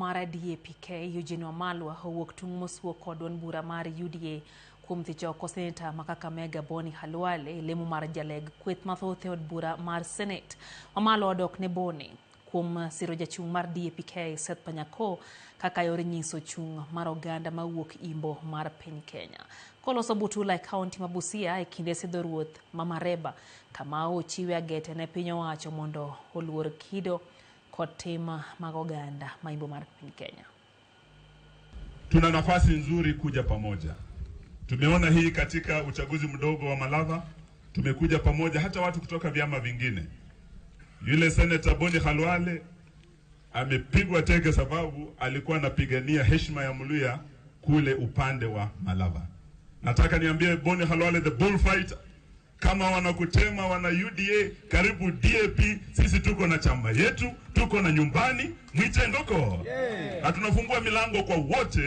Mara DAPK Eugene Wamalwa owuok tung' mosuo kod duond bura mar UDA kuom thicho ko Seneta ma Kakamega Boni Khalwale lemo mar jaleg kweth mathoth od bura mar Senate. Wamalwa odok ne Boni kuom siro jachung' mar DAPK Seth Panyako kaka yor nyiso chung' mar oganda mawuok Imbo mar piny Kenya. Koloso Butula e kaunti ma Busia e kinde sidho ruoth Mama Reba kama ochiwe agete ne piny owacho mondo oluor kido kod tema mag oganda ma Imbo mar piny Kenya. Tuna nafasi nzuri kuja pamoja. Tumeona hii katika uchaguzi mdogo wa Malava, tumekuja pamoja hata watu kutoka vyama vingine. Yule Senator Boni Khalwale amepigwa teke sababu alikuwa anapigania heshima ya Mluya kule upande wa Malava. Nataka niambie Boni Khalwale the bullfighter, kama wanakutema wana UDA karibu DAP, sisi tuko na chama yetu, tuko na nyumbani, mwite ndoko. Na tunafungua milango kwa wote.